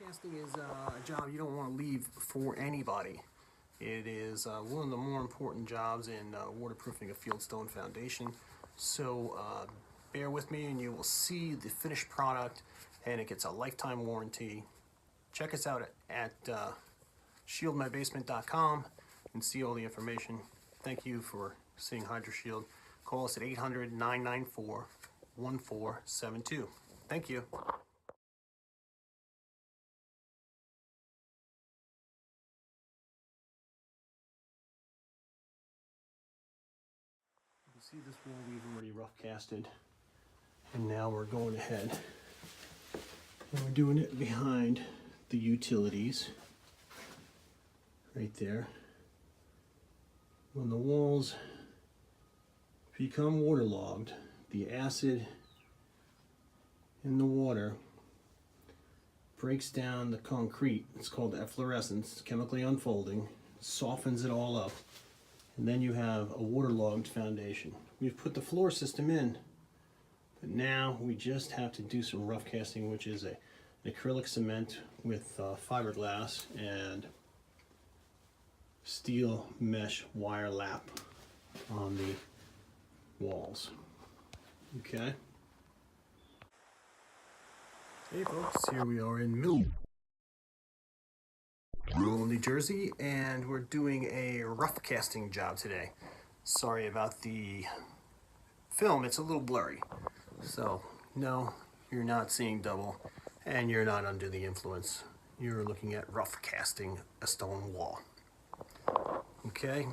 Casting is a job you don't want to leave for anybody. It is one of the more important jobs in waterproofing a fieldstone foundation. So bear with me and you will see the finished product, and it gets a lifetime warranty. Check us out at shieldmybasement.com and see all the information. Thank you for seeing Hydra Shield. Call us at 800-994-1472. Thank you. You see this wall we've already rough casted, and now we're going ahead and we're doing it behind the utilities right there. When the walls become waterlogged, the acid in the water breaks down the concrete. It's called efflorescence. It's chemically unfolding, softens it all up, and then you have a waterlogged foundation. We've put the floor system in, but now we just have to do some rough casting, which is an acrylic cement with fiberglass and steel mesh wire lap on the walls. Okay. Hey folks, here we are in Millville, New Jersey, and we're doing a rough casting job today. Sorry about the film, it's a little blurry. So, no, you're not seeing double, and you're not under the influence. You're looking at rough casting a stone wall. Okay,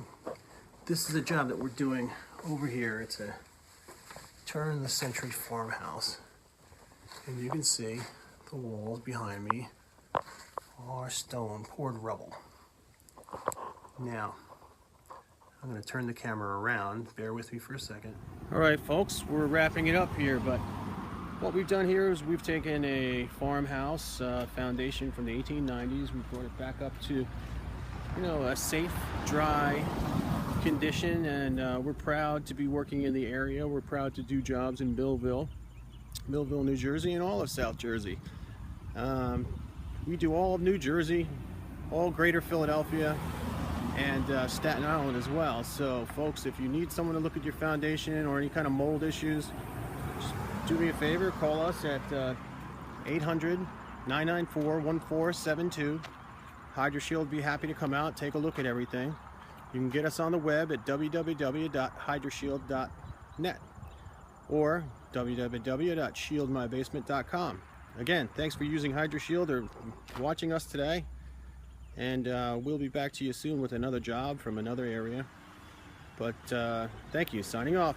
this is a job that we're doing over here. It's a turn-of-the-century farmhouse, and you can see the walls behind me are stone poured rubble. Now, I'm going to turn the camera around. Bear with me for a second. All right, folks, we're wrapping it up here, but what we've done here is we've taken a farmhouse foundation from the 1890s. We brought it back up to, a safe, dry condition, and we're proud to be working in the area. We're proud to do jobs in Millville, New Jersey, and all of South Jersey. We do all of New Jersey, all greater Philadelphia, and Staten Island as well. So folks, if you need someone to look at your foundation or any kind of mold issues, just do me a favor, call us at 800-994-1472. Hydra Shield will be happy to come out, take a look at everything. You can get us on the web at www.hydrashield.net or www.shieldmybasement.com. Again, thanks for using Hydra Shield or watching us today, and we'll be back to you soon with another job from another area. But thank you. Signing off.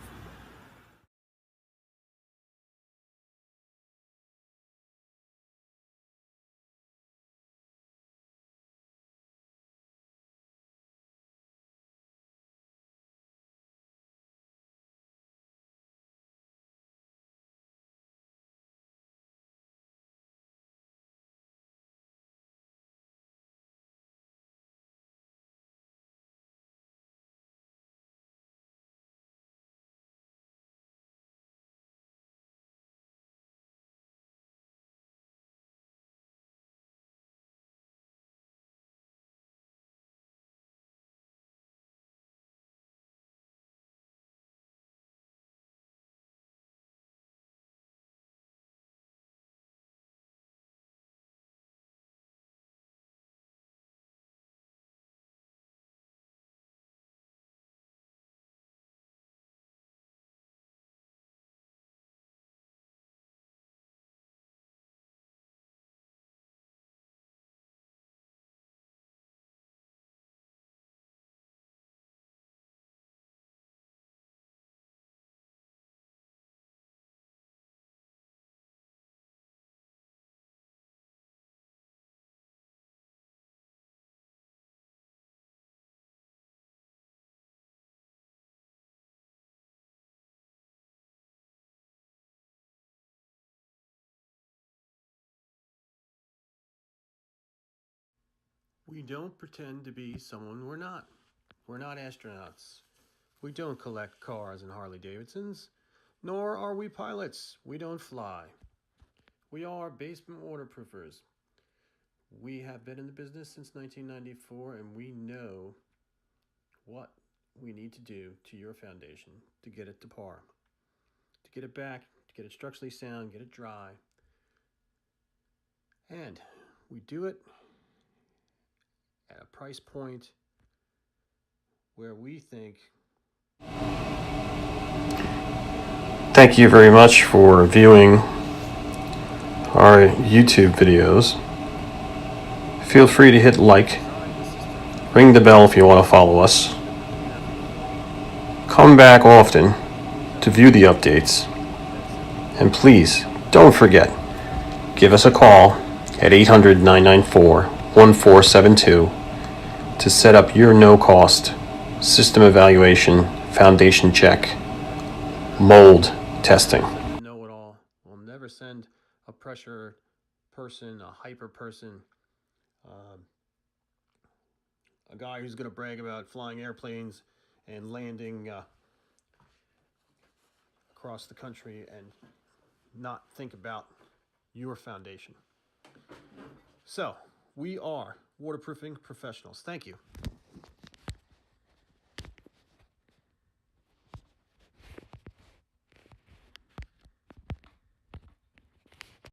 We don't pretend to be someone we're not. We're not astronauts. We don't collect cars and Harley Davidsons, nor are we pilots. We don't fly. We are basement waterproofers. We have been in the business since 1994, and we know what we need to do to your foundation to get it to par, to get it back, to get it structurally sound, get it dry. And we do it at a price point where we think. Thank you very much for viewing our YouTube videos. Feel free to hit like, ring the bell if you want to follow us. Come back often to view the updates. And please, don't forget, give us a call at 800-994-1472 to set up your no-cost system evaluation, foundation check, mold testing. Know-it-all. We'll never send a pressure person, a hyper person, a guy who's going to brag about flying airplanes and landing across the country and not think about your foundation. So, we are waterproofing professionals. Thank you.